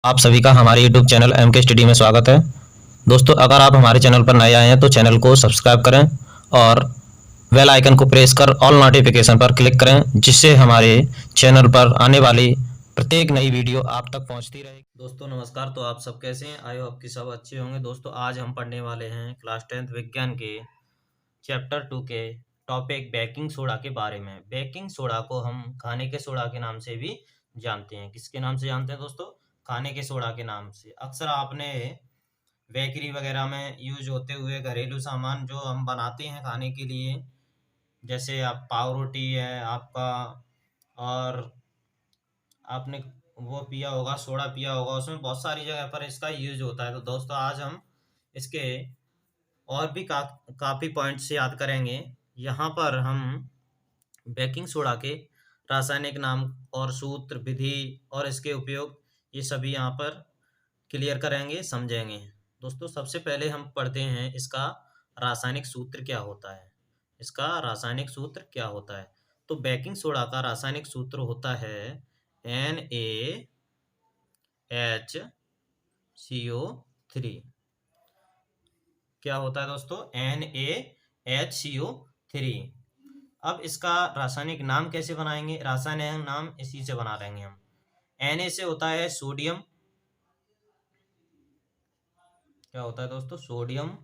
आप सभी का हमारे YouTube चैनल एम के स्टडी में स्वागत है। दोस्तों, अगर आप हमारे चैनल पर नए आए हैं तो चैनल को सब्सक्राइब करें और बेल आइकन को प्रेस कर ऑल नोटिफिकेशन पर क्लिक करें, जिससे हमारे चैनल पर आने वाली प्रत्येक नई वीडियो आप तक पहुंचती रहेगी। दोस्तों नमस्कार। तो आप सब कैसे हैं? आई होप कि सब अच्छे होंगे। दोस्तों आज हम पढ़ने वाले हैं क्लास 10th विज्ञान के चैप्टर 2 के टॉपिक बेकिंग सोडा के बारे में। बेकिंग सोडा को हम खाने के सोडा के नाम से भी जानते हैं। किसके नाम से जानते हैं दोस्तों? खाने के सोडा के नाम से। अक्सर आपने बेकरी वगैरह में यूज होते हुए घरेलू सामान जो हम बनाते हैं खाने के लिए, जैसे आप पाव रोटी है आपका, और आपने वो पिया होगा, सोडा पिया होगा, उसमें बहुत सारी जगह पर इसका यूज होता है। तो दोस्तों आज हम इसके और भी काफ़ी पॉइंट्स याद करेंगे। यहाँ पर हम बेकिंग सोडा के रासायनिक नाम और सूत्र, विधि और इसके उपयोग, ये सभी यहाँ पर क्लियर करेंगे, समझेंगे। दोस्तों सबसे पहले हम पढ़ते हैं इसका रासायनिक सूत्र क्या होता है। इसका रासायनिक सूत्र क्या होता है? तो बेकिंग सोडा का रासायनिक सूत्र होता है NaHCO3। क्या होता है दोस्तों? NaHCO3। अब इसका रासायनिक नाम कैसे बनाएंगे? रासायनिक नाम इसी से बना लेंगे हम। Na से होता है सोडियम। क्या होता है दोस्तों? सोडियम।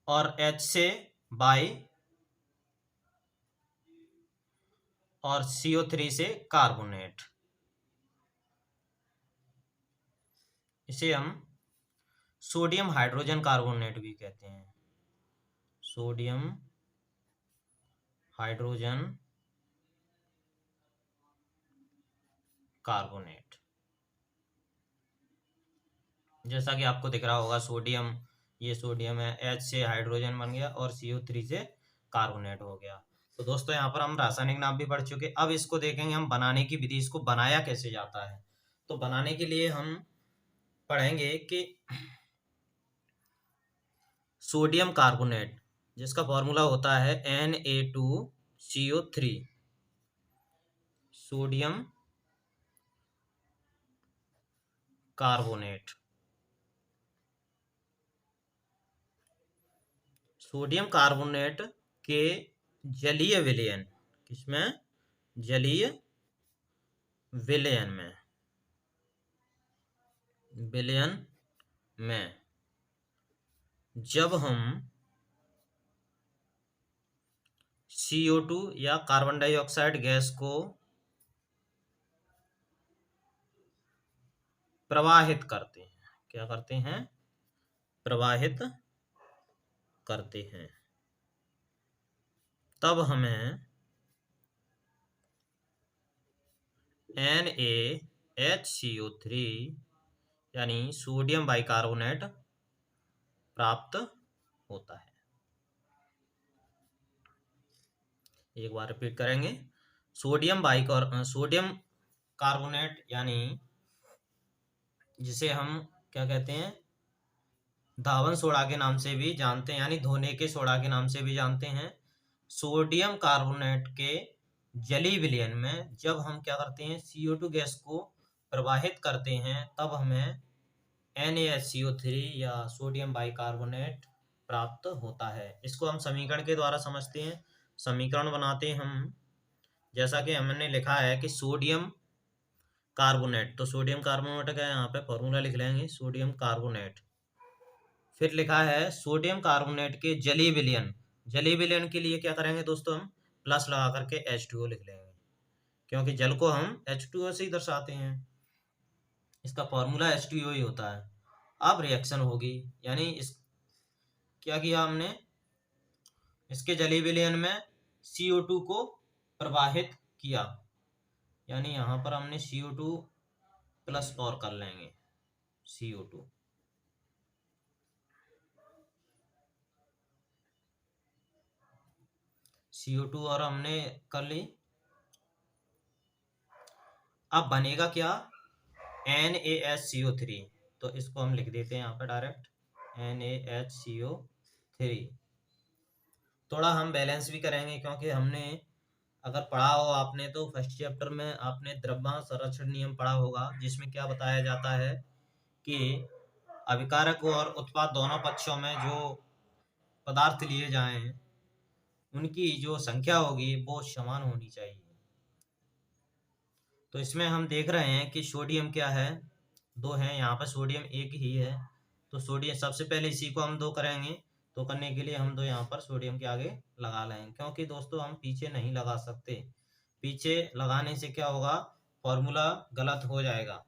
और H से बाई, और CO3 से कार्बोनेट। इसे हम सोडियम हाइड्रोजन कार्बोनेट भी कहते हैं। Sodium hydrogen carbonate. जैसा कि आपको दिख रहा होगा, सोडियम, ये सोडियम है, H से हाइड्रोजन बन गया और CO3 से कार्बोनेट हो गया। तो दोस्तों यहाँ पर हम रासायनिक नाम भी पढ़ चुके। अब इसको देखेंगे हम बनाने की विधि, इसको बनाया कैसे जाता है। तो बनाने के लिए हम पढ़ेंगे कि सोडियम कार्बोनेट, जिसका फॉर्मूला होता है Na2CO3। Sodium carbonate. Sodium carbonate के जलीय विलयन, किसमें? जलीय विलयन में, विलयन में जब हम CO2 या कार्बन डाइऑक्साइड गैस को प्रवाहित करते हैं, क्या करते हैं? प्रवाहित करते हैं, तब हमें NaHCO3 यानी सोडियम बाइकार्बोनेट प्राप्त होता है। एक बार रिपीट करेंगे। सोडियम कार्बोनेट, यानी जिसे हम क्या कहते हैं? धावन सोडा के नाम से भी जानते हैं, यानी धोने के सोडा के नाम से भी जानते हैं। सोडियम कार्बोनेट के जलीय विलयन में जब हम क्या करते हैं? CO2 गैस को प्रवाहित करते हैं, तब हमें NaHCO3 या सोडियम बाइकार्बोनेट प्राप्त होता है। इसको हम समीकरण के द्वारा समझते हैं, समीकरण बनाते हैं हम। जैसा कि हमने लिखा है कि सोडियम कार्बोनेट, तो सोडियम कार्बोनेट का यहाँ पे फॉर्मूला लिख लेंगे, सोडियम कार्बोनेट। फिर लिखा है सोडियम कार्बोनेट के जलीय विलयन। जलीय विलयन के लिए क्या करेंगे दोस्तों? हम प्लस लगा करके H2O लिख लेंगे, क्योंकि जल को हम H2O से ही दर्शाते हैं। इसका फॉर्मूला H2O ही होता है। अब रिएक्शन होगी, यानी इस क्या किया हमने? इसके जलीय विलयन में CO2 को प्रवाहित किया, यानी यहाँ पर हमने CO2 प्लस और कर लेंगे, CO2। CO2 और हमने कर ली। अब बनेगा क्या? NaHCO3। तो इसको हम लिख देते हैं यहाँ पे डायरेक्ट, NaHCO3। थोड़ा हम बैलेंस भी करेंगे, क्योंकि हमने अगर पढ़ा हो आपने तो फर्स्ट चैप्टर में आपने द्रव्यमान संरक्षण नियम पढ़ा होगा, जिसमें क्या बताया जाता है कि अभिकारक और उत्पाद दोनों पक्षों में जो पदार्थ लिए जाएं उनकी जो संख्या होगी वो समान होनी चाहिए। तो इसमें हम देख रहे हैं कि सोडियम क्या है, दो है, यहाँ पर सोडियम एक ही है। तो सोडियम सबसे पहले इसी को हम दो करेंगे, तो करने के लिए हम दो यहाँ पर सोडियम के आगे लगा लेंगे, क्योंकि दोस्तों हम पीछे नहीं लगा सकते। पीछे लगाने से क्या होगा, फॉर्मूला गलत हो जाएगा।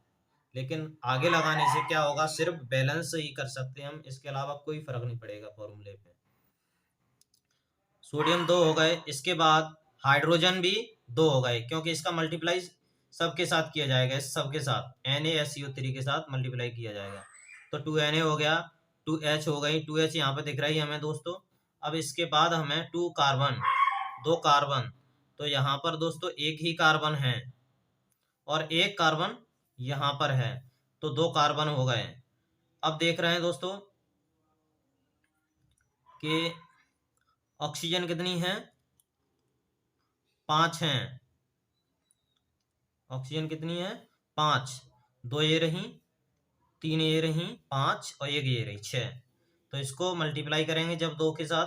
लेकिन आगे लगाने से क्या होगा, सिर्फ बैलेंस ही कर सकते हैं हम, इसके अलावा कोई फर्क नहीं पड़ेगा फॉर्मूले पे। सोडियम दो हो गए, इसके बाद हाइड्रोजन भी दो हो गए, क्योंकि इसका मल्टीप्लाई सबके साथ किया जाएगा, इस सबके साथ NaSCO3 के साथ मल्टीप्लाई किया जाएगा। तो 2Na हो गया, 2H हो गई, 2H यहाँ पे दिख रही है हमें दोस्तों। अब इसके बाद हमें 2 कार्बन, दो कार्बन, तो यहाँ पर दोस्तों एक ही कार्बन है और एक कार्बन यहाँ पर है, तो दो कार्बन हो गए। अब देख रहे हैं दोस्तों कि ऑक्सीजन कितनी है, 5 हैं। ऑक्सीजन कितनी है, 5, दो ये रही, 3 ये रही, 5 और एक ये रही, 6। तो इसको मल्टीप्लाई करेंगे जब दो के साथ,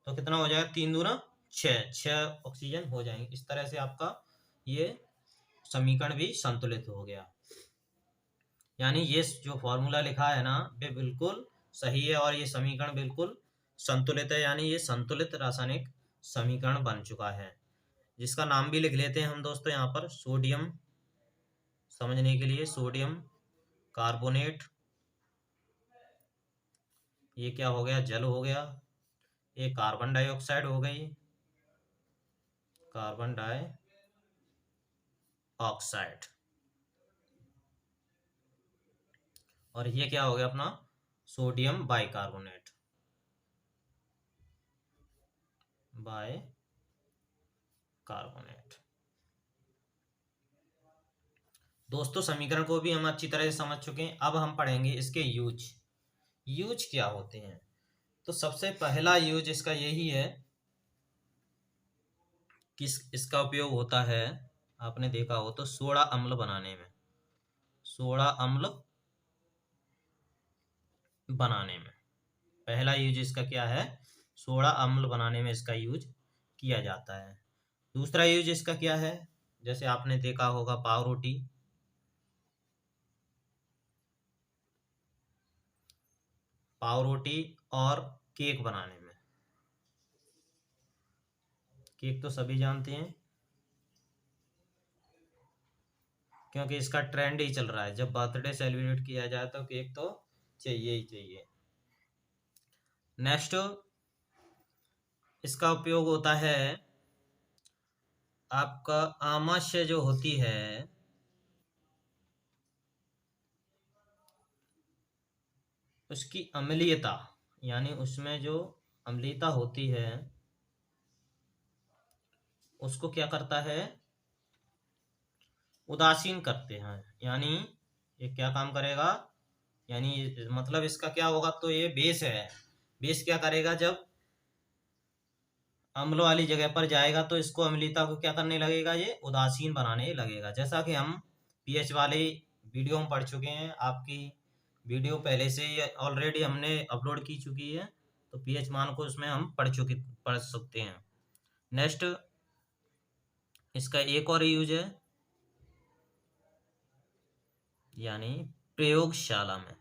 तो कितना हो जाएगा, 3 दूना 6, 6 ऑक्सीजन हो जाएंगे। इस तरह से आपका ये समीकरण भी संतुलित हो गया। यानी ये जो फॉर्मूला लिखा है ना, वे बिल्कुल सही है और ये समीकरण बिल्कुल संतुलित है, यानी ये संतुलित रासायनिक समीकरण बन चुका है, जिसका नाम भी लिख लेते हैं हम दोस्तों यहाँ पर, सोडियम, समझने के लिए, सोडियम कार्बोनेट। ये क्या हो गया, जल हो गया। ये कार्बन डाइऑक्साइड हो गई, कार्बन डाइऑक्साइड। और ये क्या हो गया अपना, सोडियम बाइकार्बोनेट, बाइकार्बोनेट। दोस्तों समीकरण को भी हम अच्छी तरह से समझ चुके हैं। अब हम पढ़ेंगे इसके यूज क्या होते हैं। तो सबसे पहला यूज इसका यही है कि इसका उपयोग होता है, आपने देखा हो तो सोडा अम्ल बनाने में, सोडा अम्ल बनाने में पहला यूज इसका क्या है, सोडा अम्ल बनाने में इसका यूज किया जाता है। दूसरा यूज इसका क्या है, जैसे आपने देखा होगा पाव रोटी, और केक बनाने में। केक तो सभी जानते हैं, क्योंकि इसका ट्रेंड ही चल रहा है, जब बर्थडे सेलिब्रेट किया जाए तो केक तो चाहिए ही चाहिए। नेक्स्ट इसका उपयोग होता है आपका आमाशय जो होती है, उसकी अम्लीयता, यानी उसमें जो अम्लीयता होती है उसको क्या करता है, उदासीन करते हैं। यानी ये क्या काम करेगा, यानी मतलब इसका क्या होगा, तो ये बेस है, बेस क्या करेगा, जब अम्ल वाली जगह पर जाएगा तो इसको अम्लीयता को क्या करने लगेगा, ये उदासीन बनाने लगेगा। जैसा कि हम पीएच वाले वीडियो में पढ़ चुके हैं, आपकी वीडियो पहले से ही ऑलरेडी हमने अपलोड की चुकी है, तो पीएच मान को उसमें हम पढ़ सकते हैं। नेक्स्ट इसका एक और यूज है, यानी प्रयोगशाला में,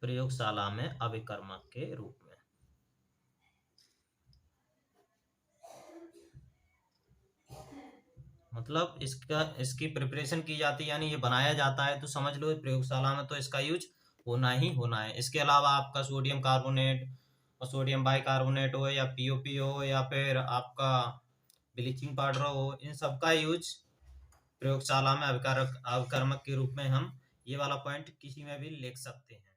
प्रयोगशाला में अभिकर्मक के रूप में। मतलब इसकी प्रिपरेशन की जाती है, यानी ये बनाया जाता है, तो समझ लो प्रयोगशाला में तो इसका यूज होना ही होना है। इसके अलावा आपका सोडियम कार्बोनेट और सोडियम बाइकार्बोनेट हो, या पीओपी हो, या फिर आपका ब्लीचिंग पाउडर हो, इन सब का यूज प्रयोगशाला में अभिकर्मक के रूप में हम ये वाला पॉइंट किसी में भी लिख सकते हैं।